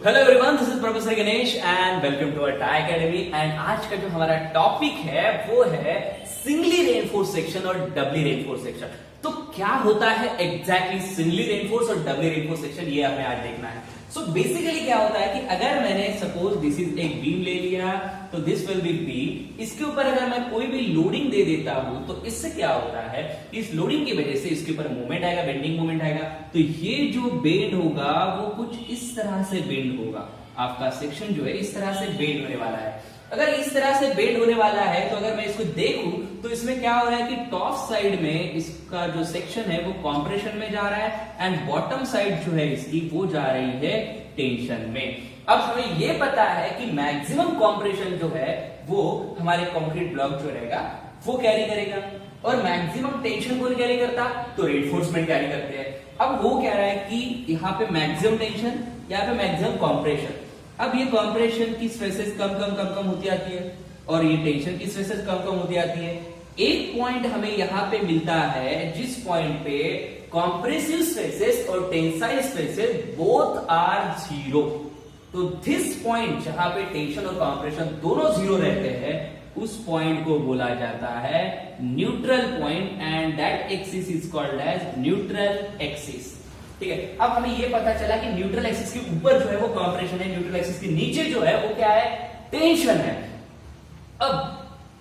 Hello everyone, this is professor Ganesh and welcome to our Tie Academy. And आज का जो हमारा टॉपिक है वो है सिंगली रेनफोर्स सेक्शन और डबली रेनफोर्स सेक्शन। तो क्या होता है एग्जैक्टली सिंगली रेनफोर्स और डबली रेनफोर्स सेक्शन, ये हमें आज देखना है। सो बेसिकली क्या होता है कि अगर मैंने सपोज दिस इज एक बीम ले लिया, तो दिस विल बी बीम, इसके ऊपर अगर मैं कोई भी लोडिंग दे देता हूं तो इससे क्या होता है, इस लोडिंग की वजह से इसके ऊपर मूवमेंट आएगा, बेंडिंग मूवमेंट आएगा। तो ये जो बेंड होगा वो कुछ इस तरह से बेंड होगा, आपका सेक्शन जो है इस तरह से बेंड होने वाला है। अगर इस तरह से बेंड होने वाला है तो अगर मैं इसको देखूं तो इसमें क्या हो रहा है कि टॉप साइड में इसका जो सेक्शन है वो कॉम्प्रेशन में जा रहा है एंड बॉटम साइड जो है इसकी वो जा रही है टेंशन में। अब हमें ये पता है कि मैक्सिमम कॉम्प्रेशन जो है वो हमारे कंक्रीट ब्लॉक जो रहेगा वो कैरी करेगा और मैक्सिमम टेंशन कौन कैरी करता, तो रेनफोर्समेंट कैरी करते हैं। अब वो कह रहा है कि यहाँ पे मैक्सिमम टेंशन, यहाँ पे मैक्सिमम कॉम्प्रेशन। अब ये कॉम्प्रेशन की स्ट्रेसेस कम होती आती है और ये टेंशन की स्ट्रेसेस कम होती आती है। एक पॉइंट हमें यहाँ पे मिलता है जिस पॉइंट पे कॉम्प्रेसिव स्ट्रेसेस और tensile stresses both are zero. तो दिस पॉइंट जहां पे टेंशन और कॉम्प्रेशन दोनों जीरो रहते हैं उस पॉइंट को बोला जाता है neutral point and that axis is called as neutral axis. ठीक है, अब हमें यह पता चला कि न्यूट्रल एक्सिस के ऊपर जो है वो कॉम्प्रेशन है, न्यूट्रल एक्सिस के नीचे जो है वो क्या है, टेंशन है। अब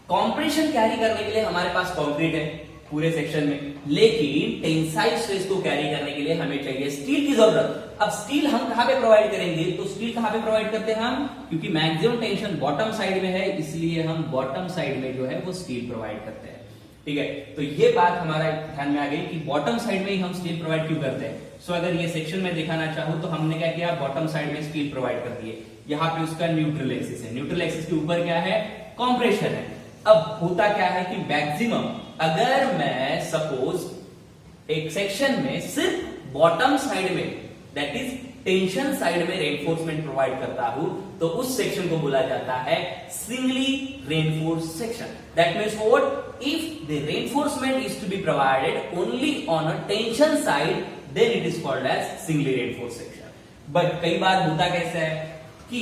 कॉम्प्रेशन कैरी करने के लिए हमारे पास कंक्रीट है पूरे सेक्शन में, लेकिन टेंसाइल स्ट्रेस को कैरी करने के लिए हमें चाहिए स्टील की जरूरत। अब स्टील हम कहां पे प्रोवाइड करेंगे, तो स्टील कहां पे प्रोवाइड करते हैं हम, क्योंकि मैक्सिमम टेंशन बॉटम साइड में है इसलिए हम बॉटम साइड में जो है वो स्टील प्रोवाइड करते हैं। ठीक है, तो ये बात हमारा ध्यान में आ गई कि बॉटम साइड में ही हम स्टील प्रोवाइड क्यों करते हैं। सो अगर ये सेक्शन में दिखाना चाहूं तो हमने क्या किया, बॉटम साइड में स्टील प्रोवाइड कर दिए, यहाँ पे उसका न्यूट्रल एक्सिस है, न्यूट्रल एक्सिस के ऊपर क्या है, कॉम्प्रेशन है। अब होता क्या है कि मैक्सिमम अगर मैं सपोज एक सेक्शन में सिर्फ बॉटम साइड में दैट इज टेंशन साइड में रेनफोर्समेंट प्रोवाइड करता हूं तो उस सेक्शन को बोला जाता है singly reinforce section. That means what, if the reinforcement is to be provided only on a tension side then it is called as singly reinforce section. But कई बार होता कैसा है कि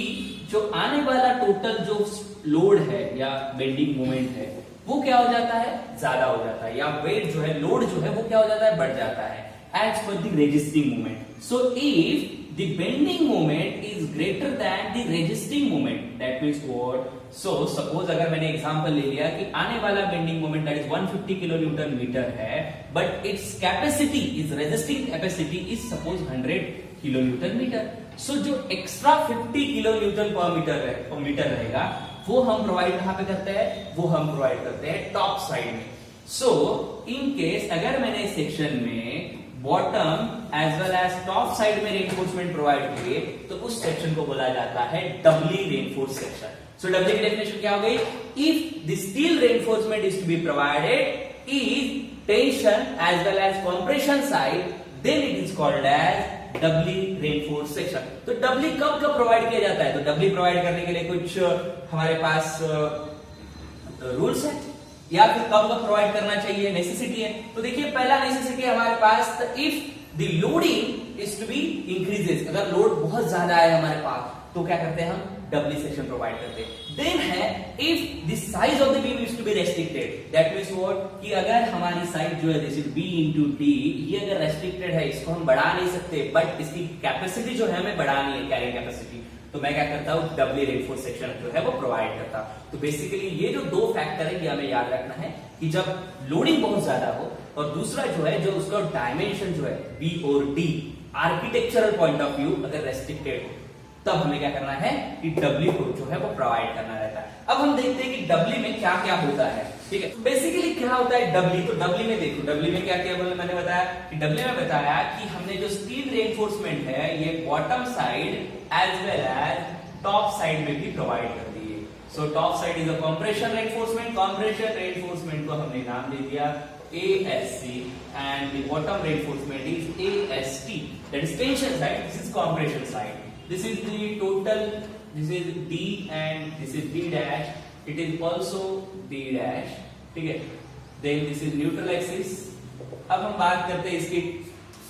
जो आने वाला टोटल जो लोड है या बेंडिंग मोमेंट है वो क्या हो जाता है, ज्यादा हो जाता है, या वेट जो है, लोड जो है वो क्या हो जाता है, बढ़ जाता है as per the resisting moment. So if the bending moment is greater than the resisting moment, that means what, so suppose अगर मैंने एग्जांपल ले लिया कि आने वाला bending moment that is 150 kilo newton metre है but its capacity is resisting capacity is suppose 100 kilo newton metre. So जो extra 50 kilo newton per metre रहेगा वो हम प्रोवाइड कहां पे करते हैं, वो हम प्रोवाइड करते हैं टॉप साइड में। सो इन केस अगर मैंने सेक्शन में bottom as well as top side में रेनफोर्समेंट प्रोवाइड किए तो उस सेक्शन को बोला जाता है डबली रेनफोर्स सेक्शन। सो डबली की डेफिनेशन क्या हो गई, if the steel reinforcement is to be provided is tension as well as compression side then it is called as doubly reinforce section. तो डबली कब कब प्रोवाइड किया जाता है, तो डबली प्रोवाइड करने के लिए कुछ हमारे पास रूल्स है या फिर कब कब प्रोवाइड करना चाहिए, नेसेसिटी है। तो देखिए पहला नेसेसिटी हमारे पास, if the loading is to be increases, अगर लोड बहुत ज्यादा है हमारे पास तो क्या करते हैं हम, डबली सेक्शन प्रोवाइड करते हैं। देन है if the size of the beam is to be restricted, that means what, कि अगर हमारी साइज जो है this is b into d, ये अगर रेस्ट्रिक्टेड है इसको हम बढ़ा नहीं सकते बट इसकी कैपेसिटी जो है हमें बढ़ानी है, कैरिंग कैपेसिटी, तो मैं क्या करता हूं, डबली रेनफोर्स सेक्शन जो है वो प्रोवाइड करता। तो बेसिकली ये जो दो फैक्टर है ये हमें याद रखना है कि जब लोडिंग बहुत ज्यादा हो और दूसरा जो है जो उसका डायमेंशन जो है बी और D architectural point of view अगर रेस्ट्रिक्टेड हो तब हमें क्या करना है कि डब्ल्यू को जो है वो प्रोवाइड करना रहता है। अब हम देखते हैं कि डब्ल्यू में क्या क्या होता है। ठीक है, बेसिकली क्या होता है डब्ल्यू, तो डब्ल्यू में देखो डब्ल्यू में क्या क्या बोले, मैंने बताया कि डब्ल्यू में बताया कि हमने जो स्टील रेनफोर्समेंट है ये bottom side as well as top side में भी प्रोवाइड कर दी है। So top side is a compression reinforcement, compression reinforcement को हमने नाम दे दिया ASC and the bottom reinforcement is AST, that is tension side, this is compression side, this is the total, this is D and this is D dash, it is also D dash, ठीक है, then this is neutral axis। अब हम बात करते हैं इसकी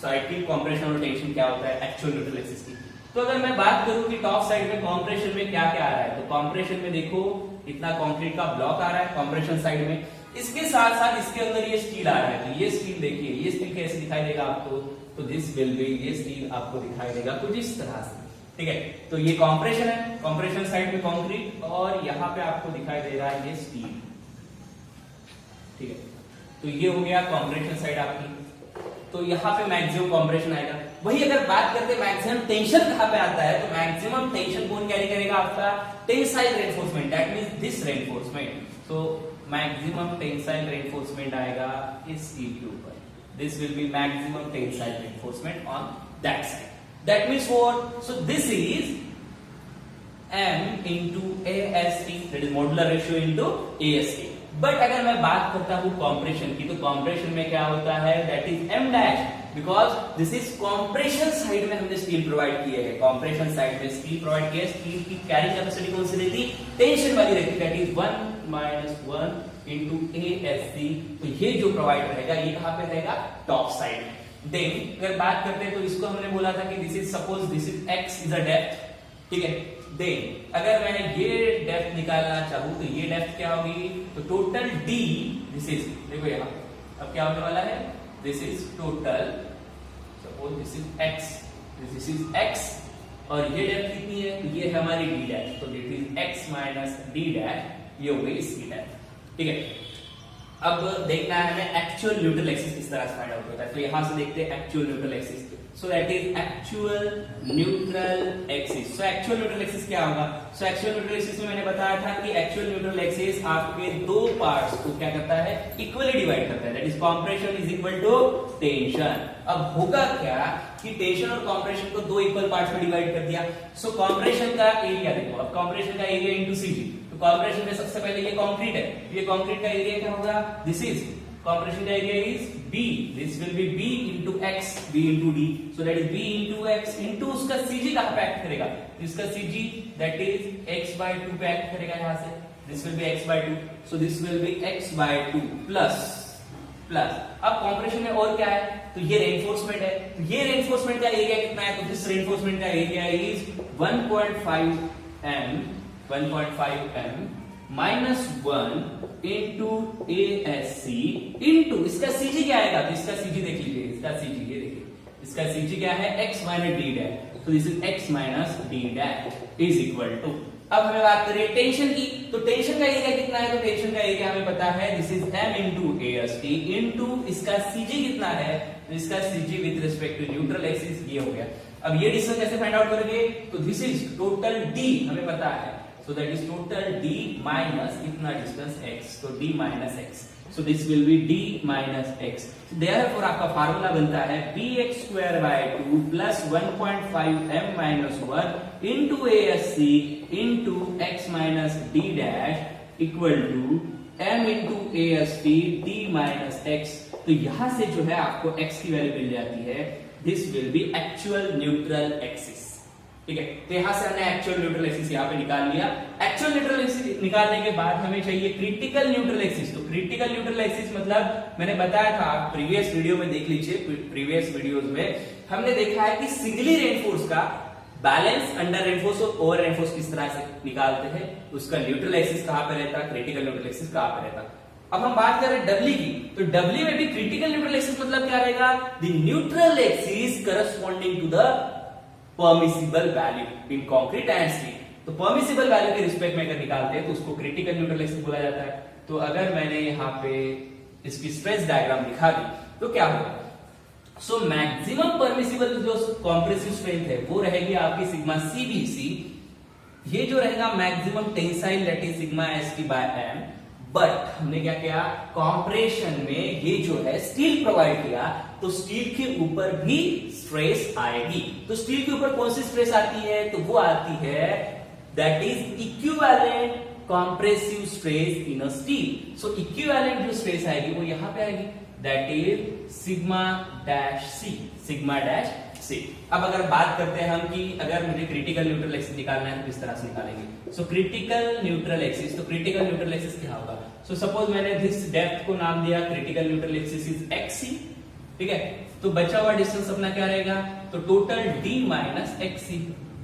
side की, compression और टेंशन क्या होता है एक्चुअल न्यूट्रल एक्सिस की। तो अगर मैं बात करूं कि टॉप साइड में कॉम्प्रेशन में क्या क्या आ रहा है, तो कॉम्प्रेशन में देखो इतना कंक्रीट का ब्लॉक आ रहा है कॉम्प्रेशन साइड में, इसके साथ साथ इसके अंदर ये स्टील आ रहा है। तो ये स्टील देखिए, ये स्टील कैसे दिखाई देगा आपको, तो दिस विल बी, ये स्टील आपको दिखाई देगा कुछ इस तरह से, ठीक है। तो ये कॉम्प्रेशन है, कॉम्प्रेशन साइड में कंक्रीट, और यहाँ पे आपको दिखाई दे रहा है ये स्टील, ठीक है। तो ये हो गया कॉम्प्रेशन साइड आपकी। तो यहाँ पे मैक्सिमम कॉम्प्रेशन आएगा। वही अगर बात करते हैं मैक्सिमम टेंशन कहाँ पे आता है, तो मैक्सिमम टेंशन कौन कैरी करेगा आपका, tensile reinforcement, that means this reinforcement. तो मैक्सिमम टेंसाइल रेनफोर्समेंट आएगा इस स्टील के ऊपर, this will be maximum tensile reinforcement on that side, that means what, so this is M into AST, that is modular ratio into AST। But अगर मैं बात करता हूं कॉम्प्रेशन की, तो कॉम्प्रेशन में क्या होता है, that is M dash, because this is compression side में हमने स्टील प्रोवाइड किए है, कॉम्प्रेशन साइड में स्टील प्रोवाइड किया, स्टील की कैरिंग कैपेसिटी कौन सी रहती, टेंशन वाली रहती, दैट इज 1 - 1 into AST। तो ये जो प्रोवाइड रहेगा ये कहां पे रहेगा, टॉप साइड में। देन अगर बात करते हैं तो इसको हमने बोला था कि this is, suppose this is x is a depth, ठीक है। देन अगर मैं ये डेप्थ निकालना चाहूं तो ये डेप्थ क्या होगी, तो टोटल d, दिस इज, देखो यहां अब क्या होने वाला है, this is total, suppose this is x, this is x, और ये डेप्थ कितनी है, तो ये है हमारी d डैश, तो this is x minus d dash, ये हो गई इसकी डेप्थ, ठीक है। अब देखना है हमें एक्चुअल न्यूट्रल एक्सिस किस तरह से फाइंड आउट होता है, तो यहां से देखते हैं actual neutral axis. So that is actual neutral axis. So actual neutral axis क्या होगा, सो एक्चुअल न्यूट्रल एक्सिस में मैंने बताया था कि एक्चुअल न्यूट्रल एक्सिस आपके दो पार्ट्स को क्या करता है, इक्वली डिवाइड करता है, that is compression is equal to tension. अब होगा क्या कि टेंशन और कॉम्प्रेशन को दो इक्वल पार्ट्स में डिवाइड कर दिया, सो कॉम्प्रेशन का एरिया देखो, अब कॉम्प्रेशन का एरिया इंटू सीजी, तो कॉम्प्रेशन में सबसे पहले ये कंक्रीट है, ये कंक्रीट का एरिया क्या होगा, दिस इज compression का area is b, this will be b into x, b into d, so that is b into x into उसका cg कहां पे एक्ट करेगा, इसका cg that is x by 2 पे एक्ट करेगा यहां से, this will be x by 2, so this will be x by 2 plus अब कंप्रेशन में और क्या है, तो ये रेनफोर्समेंट है, तो ये रेनफोर्समेंट का एरिया कितना है, तो दिस रेनफोर्समेंट का area is 1.5 m minus 1 into ASC into इसका CG क्या आएगा, तो इसका CG देख लीजिए, इसका CG ये देखिए, इसका CG क्या है, x माइनस d डैश, तो this is x minus d dash is equal to, अब हमें बात करें टेंशन की, तो टेंशन का एरिया कितना है, तो टेंशन का एरिया हमें पता है, this is m into AST into इसका CG कितना है, तो इसका CG with respect to neutral axis ये हो गया। अब ये डिस्टेंस कैसे फाइंड आउट करेंगे, तो दिस इज टोटल d हमें पता है, so that is total d minus इतना डिस्टेंस x, तो d minus x, so this will be d minus x, so therefore आपका फार्मूला बनता है bx square by 2 plus 1.5 m minus 1 into ASC into x minus d dash equal to m into AST d minus x। तो यहां से जो है आपको x की वैल्यू मिल जाती है, this will be actual neutral axis, ठीक है। तो यहां से हमने एक्चुअल न्यूट्रल एक्सिस यहां पे निकाल लिया। एक्चुअल न्यूट्रल एक्सिस निकालने के बाद हमें चाहिए क्रिटिकल न्यूट्रल एक्सिस। तो क्रिटिकल न्यूट्रल एक्सिस मतलब मैंने बताया था, आप प्रीवियस वीडियो में देख लीजिए, प्रीवियस वीडियोस में हमने देखा है कि सिंगली रेनफोर्स का बैलेंस अंडर रेनफोर्स और ओवर रेनफोर्स किस तरह से निकालते हैं, उसका न्यूट्रल एक्सिस कहां पे रहता है, क्रिटिकल न्यूट्रल एक्सिस कहां पे रहता है। अब हम बात करें डब्ल्यू की, तो डब्ल्यू में भी क्रिटिकल न्यूट्रल एक्सिस मतलब क्या रहेगा, the neutral axis corresponding to the permissible value in concrete and steel. तो परमिसिबल वैल्यू के रिस्पेक्ट में अगर निकालते हैं तो उसको क्रिटिकल न्यूट्रल एक्सिस बोला जाता है। तो अगर मैंने यहाँ पे इसकी स्ट्रेस डायग्राम दिखा दी तो क्या होगा, सो मैक्सिमम परमिसिबल जो कॉम्प्रेसिव स्ट्रेंथ है वो रहेगी आपकी सिग्मा CBC, ये जो रहेगा maximum tensile that is sigma ST by m। But हमने क्या किया, कॉम्प्रेशन में ये जो है स्टील प्रोवाइड किया, तो स्टील के ऊपर भी स्ट्रेस आएगी। तो स्टील के ऊपर कौन सी स्ट्रेस आती है, तो वो आती है that is equivalent compressive stress in a steel. So equivalent जो स्ट्रेस आएगी वो यहां पे आएगी, that is sigma dash C, sigma dash C। अब अगर बात करते हैं हम कि अगर मुझे क्रिटिकल न्यूट्रल एक्सिस निकालना है तो किस तरह से निकालेंगे। सो क्रिटिकल न्यूट्रल एक्सिस, तो क्रिटिकल न्यूट्रल एक्सिस क्या होगा, सो सपोज मैंने दिस डेप्थ को नाम दिया critical neutral axis is XC, ठीक है। तो बचा हुआ डिस्टेंस अपना क्या रहेगा, तो टोटल d माइनस एक्सी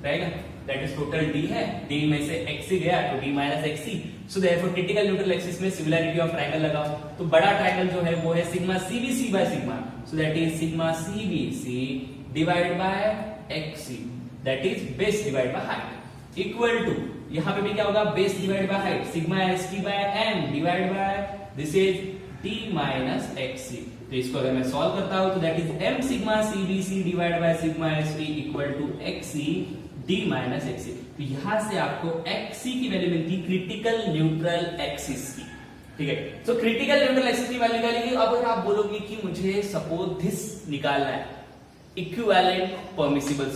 रहेगा, दैट इज टोटल d है, d में से xc गया तो d minus XC. So therefore critical neutral axis में सिमिलरिटी ऑफ ट्रायंगल लगाओ, तो बड़ा ट्रायंगल जो है वो है sigma CBC by sigma, so that is sigma CBC divide by XC, that is base divide by height, equal to यहां पे भी क्या होगा, base divide by height, sigma ST by m divide by this is d minus x c. तो इसको अगर मैं solve करता हूं तो that is m sigma cbc divide by sigma sv equal to xc d minus x c. तो यहां से आपको xc की वैल्यू मिलती क्रिटिकल न्यूट्रल एक्सिस की, ठीक है। तो क्रिटिकल न्यूट्रल एक्सिस की वैल्यू निकालेंगे। अब अगर आप बोलोगे कि मुझे सपोज दिस निकालना है, equivalent permissible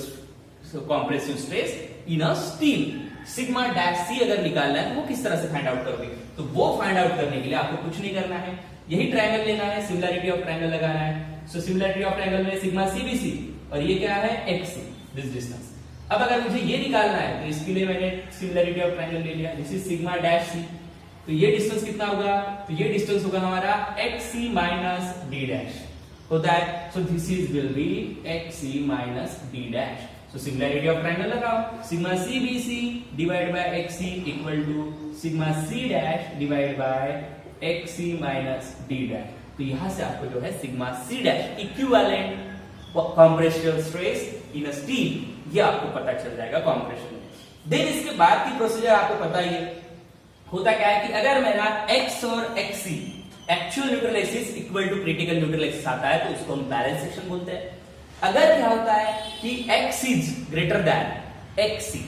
compressive stress in a steel, sigma dash C अगर निकालना है तो वो किस तरह से फाइंड आउट करोगे, तो वो फाइंड आउट करने के लिए आपको कुछ नहीं करना है, यही ट्रायंगल लेना है, सिमिलरिटी ऑफ ट्रायंगल लगाना है। सो सिमिलरिटी ऑफ ट्रायंगल में सिग्मा सीबीसी और ये क्या है एक्सी, दिस डिस्टेंस। अब अगर मुझे ये निकालना है तो इसके लिए मैंने सिमिलरिटी ऑफ ट्रायंगल ले लिया, दिस इज सिग्मा डैश सी, तो ये डिस्टेंस कितना होगा, तो ये डिस्टेंस होगा हमारा एक्सी माइनस डी डैश होता है, so this is will be x c minus D dash. So similarity of triangle लगाओ, sigma CBC divide by x c equal to sigma C dash divide by x c minus D dash. तो यहां से आपको जो है sigma C dash equivalent compressive stress in a steel, ये आपको पता चल जाएगा कंप्रेशन में। देन इसके बाद की प्रोसीजर आपको पता ही है, होता क्या है कि अगर मेरा x और xc actual neutral axis equal to critical neutral axis आता है तो उसको हम बैलेंस सेक्शन बोलते हैं। अगर क्या होता है कि x is greater than xc,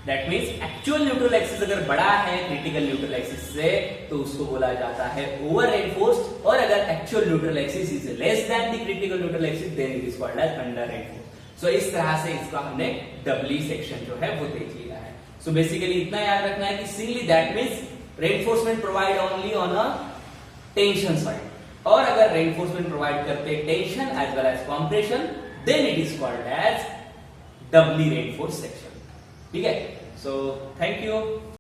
that means actual neutral axis अगर बड़ा है क्रिटिकल न्यूट्रल एक्सिस से तो उसको बोला जाता है ओवर रेनफोर्स्ड, और अगर actual neutral axis is less than the critical neutral axis then it is called as under reinforced. So इस तरह से इसका हमने डबली सेक्शन जो है वो देख लिया है। सो बेसिकली इतना याद रखना है कि singly that means reinforcement provide only on a tension side, और अगर रेनफोर्समेंट प्रोवाइड करते tension as well as compression then it is called as doubly reinforced section, ठीक है। So thank you।